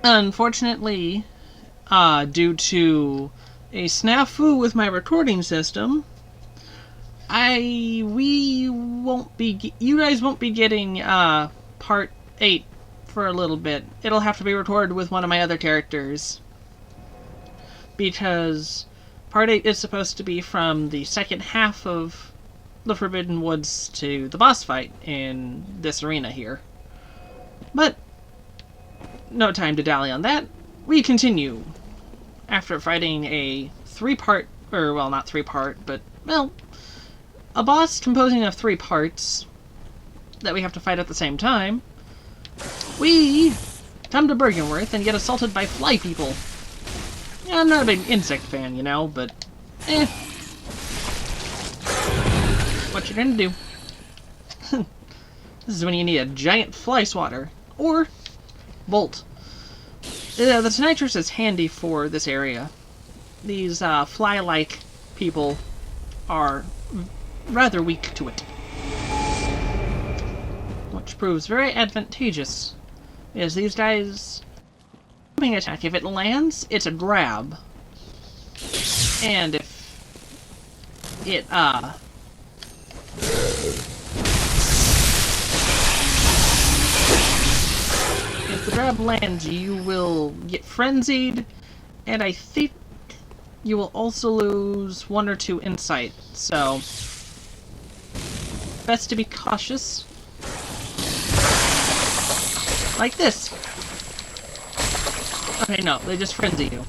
Unfortunately, due to a snafu with my recording system, you guys won't be getting part 8 for a little bit. It'll have to be recorded with one of my other characters, because part 8 is supposed to be from the second half of the Forbidden Woods to the boss fight in this arena here. But no time to dally on that. We continue after fighting a three-part, or well, not three-part, but well, a boss composing of 3 parts that we have to fight at the same time. We come to Byrgenwerth and get assaulted by fly people. Yeah, I'm not a big insect fan, you know, but what you gonna do? This is when you need a giant fly swatter or bolt. The Tonitrus is handy for this area. These fly-like people are rather weak to it, which proves very advantageous, because these guys' jumping attack, if it lands, it's a grab, and if it if the grab lands, you will get frenzied, and I think you will also lose 1 or 2 insight, so best to be cautious. Like this. Okay, no, they just frenzy you.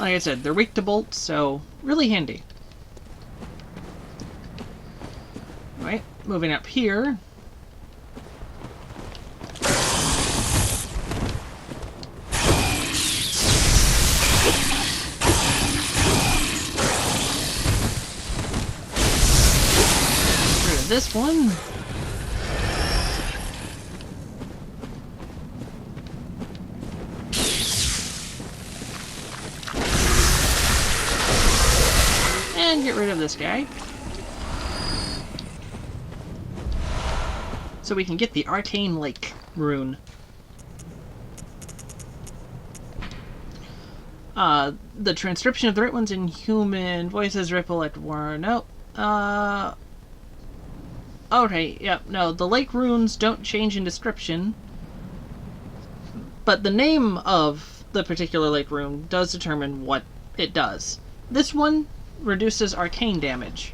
Like I said, they're weak to bolts, so really handy. Alright, moving up here. Get rid of this one. And get rid of this guy. So we can get the Arcane Lake rune. The transcription of the right ones in human voices ripple at war. No. Okay, yep, no. The lake runes don't change in description. But the name of the particular lake rune does determine what it does. This one reduces arcane damage.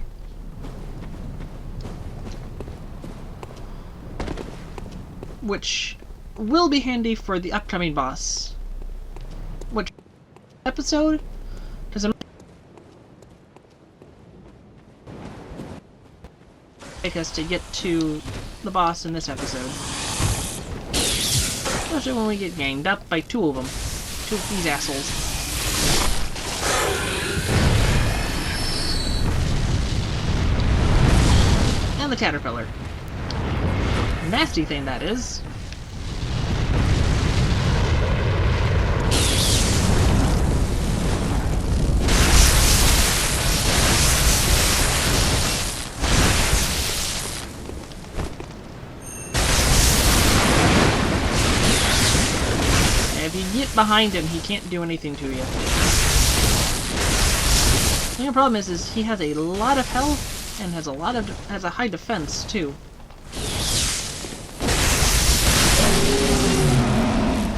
Which will be handy for the upcoming boss. Which episode? Because I'm take us to get to the boss in this episode. Especially when we get ganged up by 2 of them. 2 of these assholes. And the caterpillar. Nasty thing that is. If you get behind him, he can't do anything to you. The only problem is he has a lot of health and has a high defense too.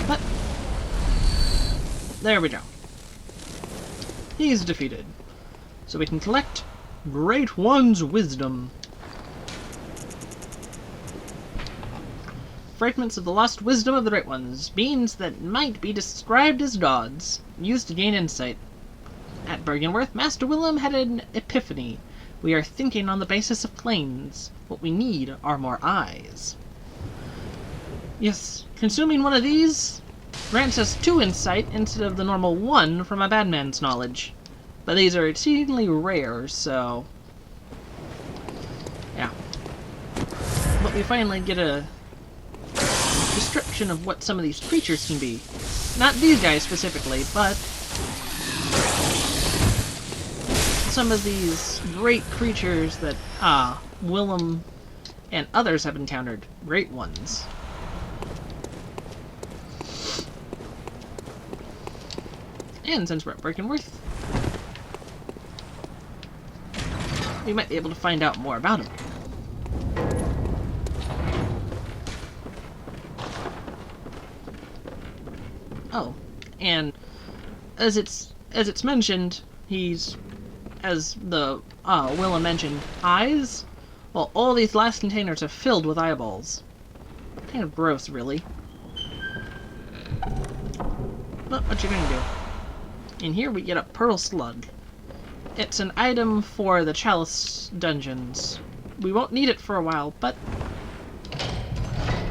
But there we go. He's defeated. So we can collect Great One's Wisdom. Fragments of the lost wisdom of the Great Ones, beings that might be described as gods, used to gain insight. At Byrgenwerth, Master Willem had an epiphany. We are thinking on the basis of claims. What we need are more eyes. Yes, consuming one of these grants us 2 insight instead of the normal 1 from a bad man's knowledge. But these are exceedingly rare, so yeah. But we finally get a description of what some of these creatures can be. Not these guys specifically, but some of these great creatures that Willem and others have encountered. Great ones. And since we're at Byrgenwerth, we might be able to find out more about him. Oh, and as it's mentioned, he's, as the Willem mentioned, eyes. Well, all these last containers are filled with eyeballs. Kind of gross, really. But what you gonna do? In here we get a pearl slug. It's an item for the chalice dungeons. We won't need it for a while, but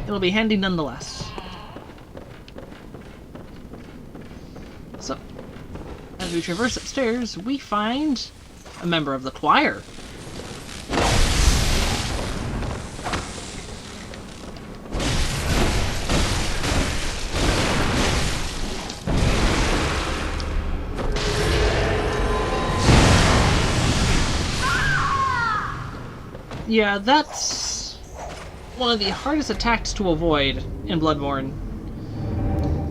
it'll be handy nonetheless. So, as we traverse upstairs, we find a member of the choir. Yeah, that's one of the hardest attacks to avoid in Bloodborne.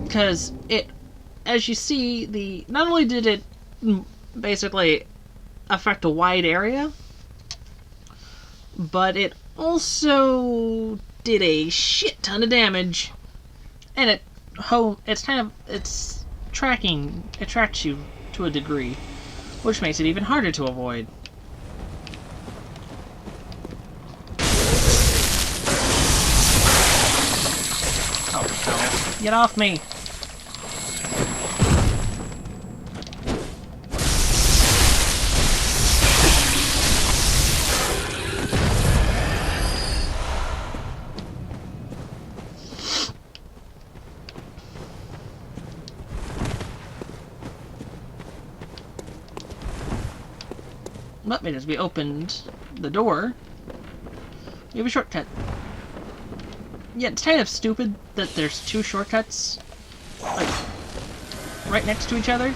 Because it, as you see, not only did it basically affect a wide area, but it also did a shit ton of damage. And it tracks you to a degree, which makes it even harder to avoid. Get off me! But as we opened the door, we have a shortcut. Yeah, it's kind of stupid that there's two shortcuts, like, right next to each other.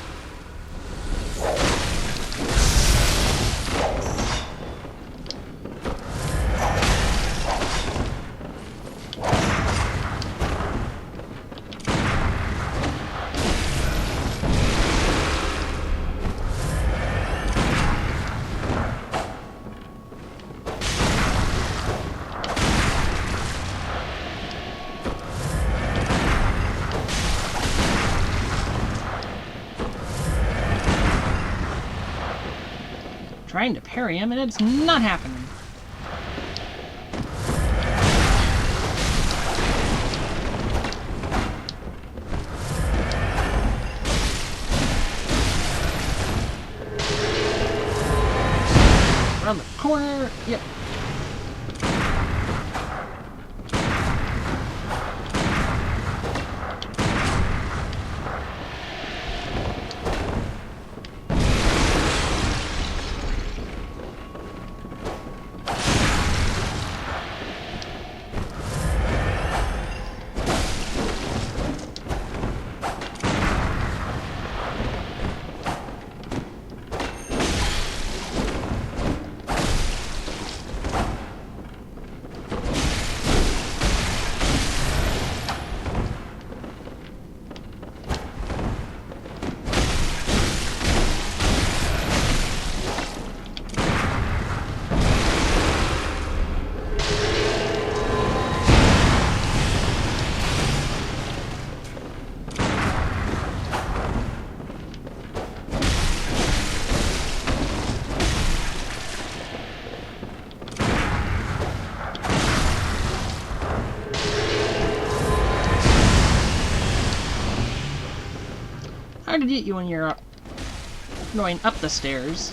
Trying to parry him, and it's not happening. Around the corner. Yep. Hard to get you when you're going up the stairs.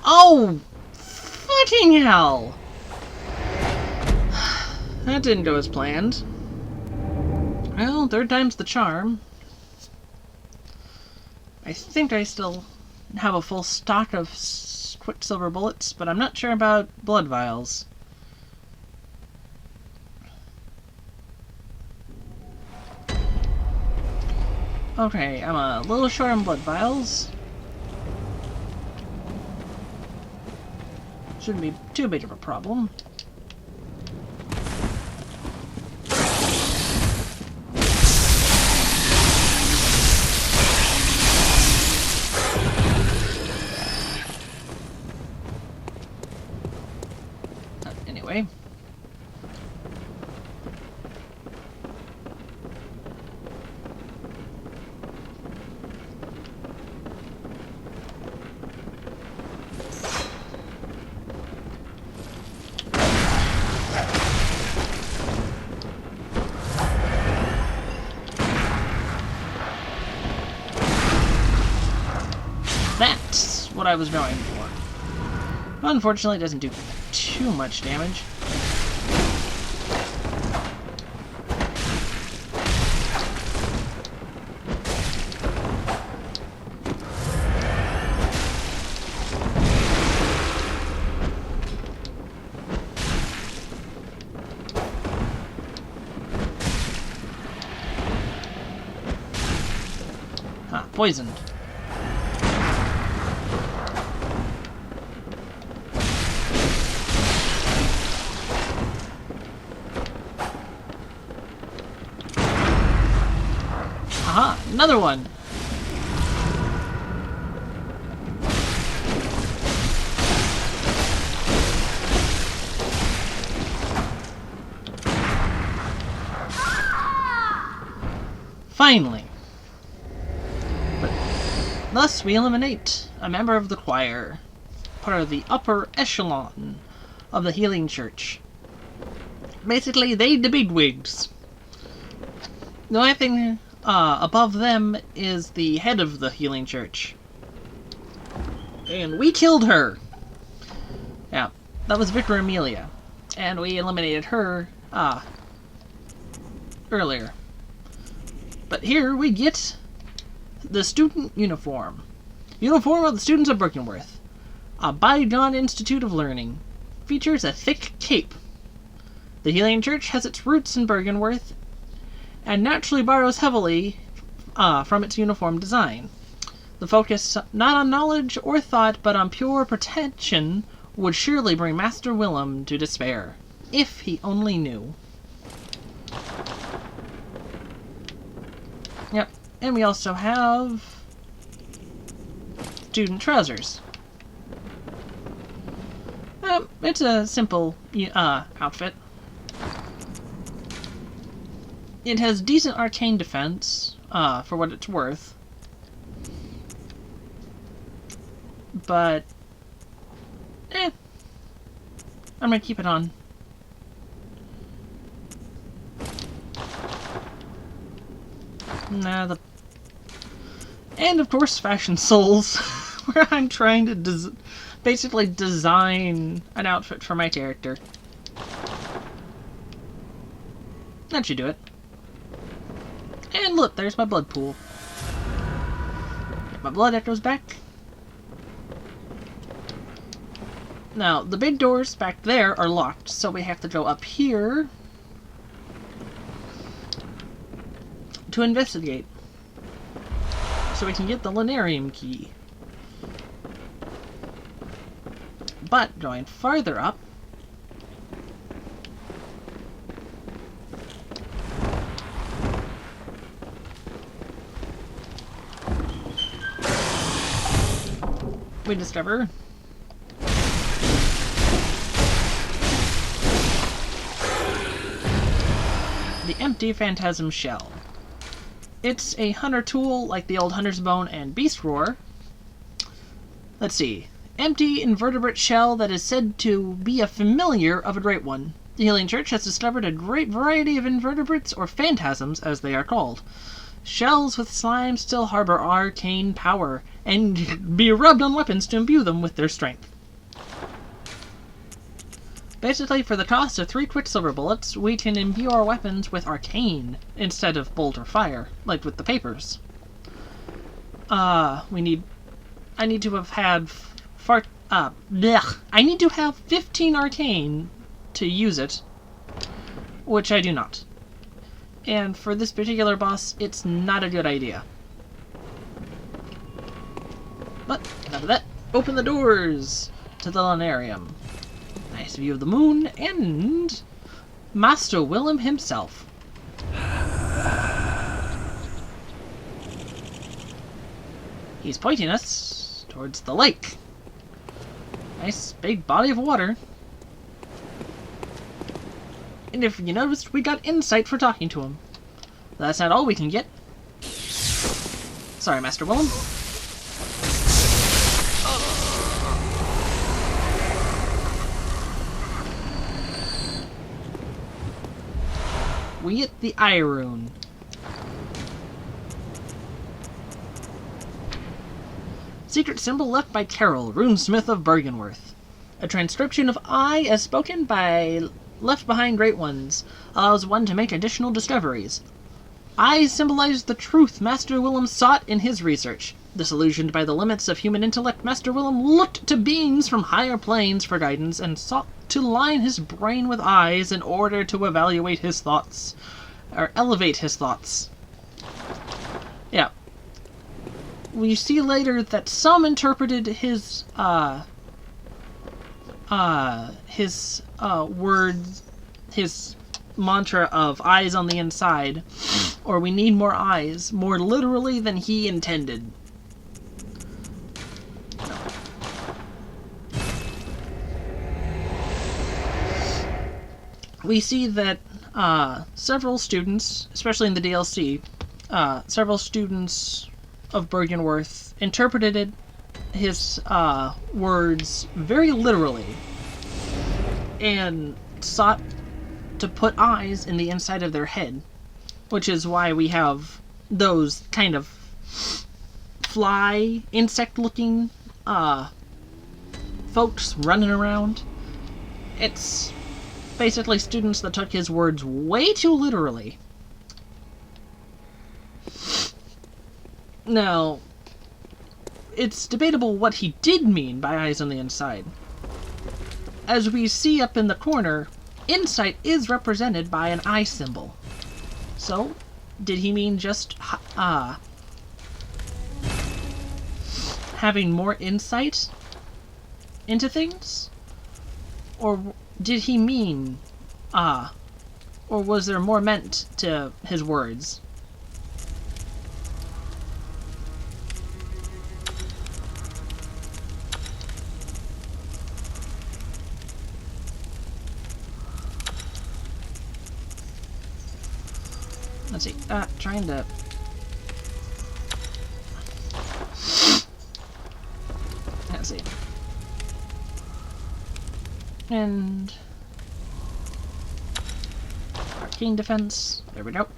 Oh! Fucking hell! That didn't go as planned. Well, third time's the charm. I think I still have a full stock of quicksilver bullets, but I'm not sure about blood vials. Okay, I'm a little short on blood vials. Shouldn't be too big of a problem. Anyway. That's what I was going for. Unfortunately, it doesn't do too much damage. Huh, poisoned. Aha, another one! Finally! But thus we eliminate a member of the choir, part of the upper echelon of the healing church. Basically, they the bigwigs. The only thing above them is the head of the healing church. And we killed her! Yeah, that was Victor Amelia. And we eliminated her, earlier. But here we get the student uniform. Uniform of the students of Byrgenwerth. A bygone institute of learning. Features a thick cape. The healing church has its roots in Byrgenwerth, and naturally borrows heavily from its uniform design. The focus not on knowledge or thought, but on pure pretension, would surely bring Master Willem to despair, if he only knew. Yep, and we also have student trousers. It's a simple outfit. It has decent arcane defense, for what it's worth. But, I'm gonna keep it on. And of course, Fashion Souls, where I'm trying to basically design an outfit for my character. That should do it. And look, there's my blood pool. Get my blood echoes back. Now, the big doors back there are locked, so we have to go up here to investigate. So we can get the Linarium key. But going farther up, we discover the empty phantasm shell. It's a hunter tool like the old hunter's bone and beast roar. Let's see. Empty invertebrate shell that is said to be a familiar of a great one. The Healing Church has discovered a great variety of invertebrates, or phantasms as they are called. Shells with slime still harbor arcane power, and be rubbed on weapons to imbue them with their strength. Basically, for the cost of 3 quicksilver bullets, we can imbue our weapons with arcane, instead of bolt or fire, like with the papers. I need to have had I need to have 15 arcane to use it, which I do not. And for this particular boss, it's not a good idea. But enough of that. Open the doors to the Lunarium. Nice view of the moon and Master Willem himself. He's pointing us towards the lake. Nice big body of water. And if you noticed, we got insight for talking to him. That's not all we can get. Sorry, Master Willem. We get the Eye Rune. Secret symbol left by Carol, runesmith of Byrgenwerth. A transcription of I as spoken by left behind great ones allows one to make additional discoveries. I symbolize the truth Master Willem sought in his research. Disillusioned by the limits of human intellect, Master Willem looked to beings from higher planes for guidance and sought to line his brain with eyes in order to evaluate his thoughts. Or elevate his thoughts. Yeah. We see later that some interpreted his words, his mantra of eyes on the inside, or we need more eyes, more literally than he intended. We see that several students, especially in the DLC, several students of Byrgenwerth interpreted his words very literally and sought to put eyes in the inside of their head, which is why we have those kind of fly, insect-looking folks running around. It's basically students that took his words way too literally. Now, it's debatable what he did mean by eyes on the inside. As we see up in the corner, insight is represented by an eye symbol. So, did he mean just having more insight into things? Or did he mean, or was there more meant to his words? Let's see, trying to... Let's see. And... Arcane defense. There we go.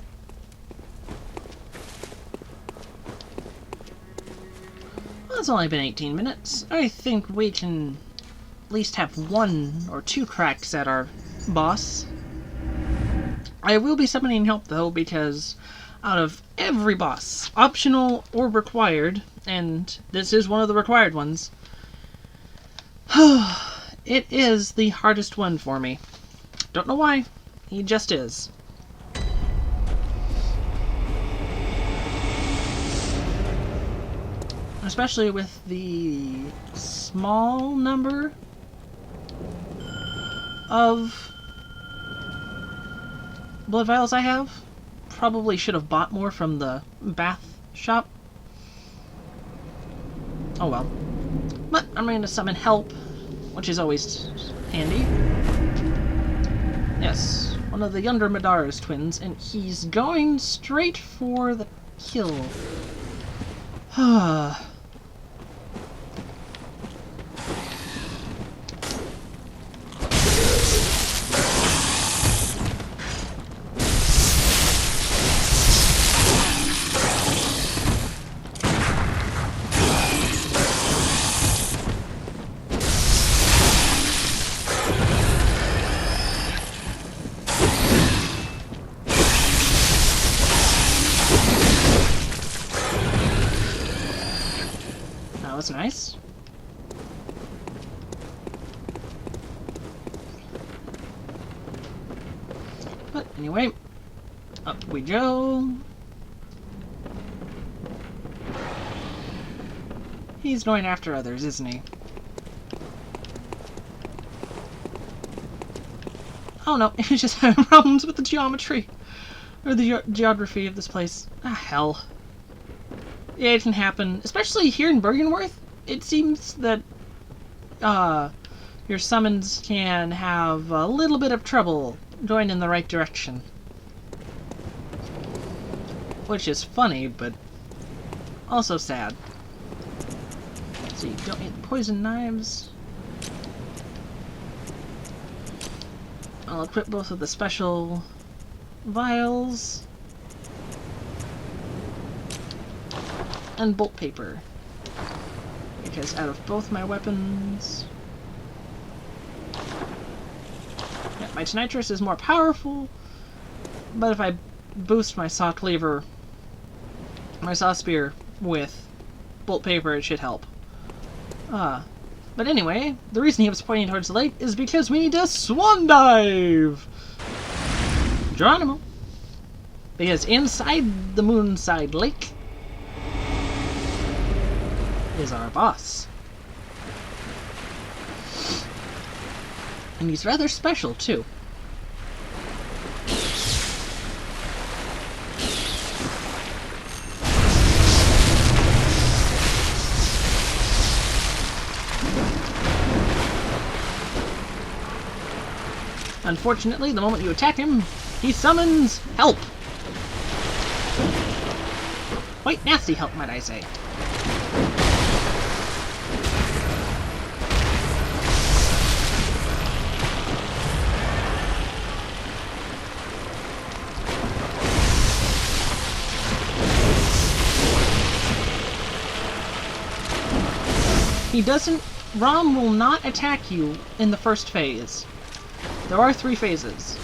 Well, it's only been 18 minutes. I think we can at least have 1 or 2 cracks at our boss. I will be summoning help, though, because out of every boss, optional or required, and this is one of the required ones, it is the hardest one for me. Don't know why, he just is. Especially with the small number of blood vials I have. Probably should have bought more from the bath shop. Oh well. But I'm going to summon help, which is always handy. Yes, one of the younger Madara's twins, and he's going straight for the kill. That was nice. But anyway, up we go. He's going after others, isn't he? Oh no, he's just having problems with the geometry. Or the geography of this place. Ah, hell. Yeah, it can happen. Especially here in Byrgenwerth. It seems that your summons can have a little bit of trouble going in the right direction. Which is funny, but also sad. So you don't need poison knives. I'll equip both of the special vials and bolt paper, because out of both my weapons, yeah, my nitrous is more powerful, but if I boost my saw cleaver, my saw spear with bolt paper, it should help. But anyway, the reason he was pointing towards the lake is because we need a swan dive! Geronimo. Because inside the Moonside Lake is our boss. And he's rather special, too. Unfortunately, the moment you attack him, he summons help! Quite nasty help, might I say. Rom will not attack you in the first phase. There are 3 phases.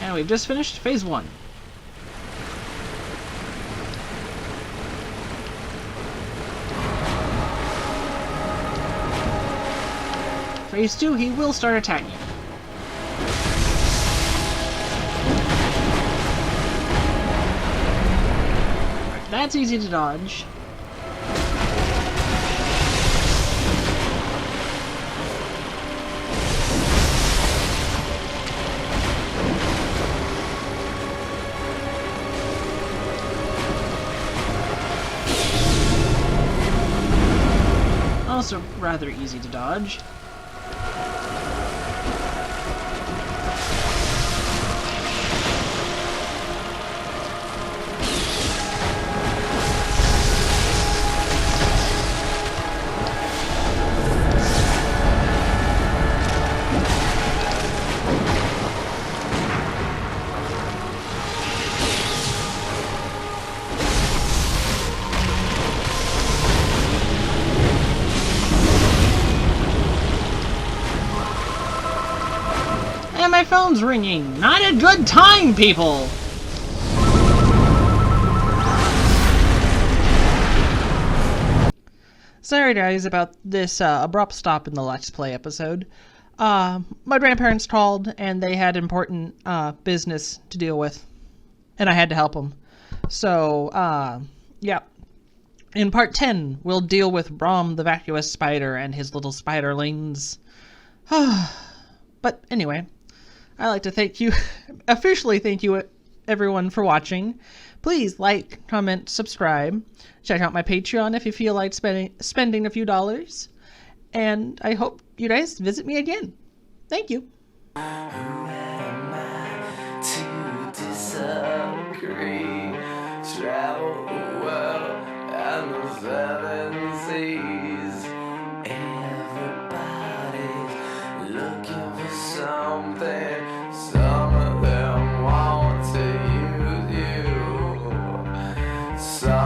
And we've just finished phase 1. Phase 2, he will start attacking. That's easy to dodge. Also rather easy to dodge. And my phone's ringing. Not a good time, people! Sorry guys about this abrupt stop in the Let's Play episode. My grandparents called and they had important business to deal with. And I had to help them. So, yeah. In part 10, we'll deal with Brom the vacuous spider and his little spiderlings. But anyway, I'd like to officially thank you everyone for watching. Please like, comment, subscribe. Check out my Patreon if you feel like spending a few dollars. And I hope you guys visit me again. Thank you. Who am I to disagree? Travel the world and the 7 seas. Everybody's looking for something. Some of them want to use you. Some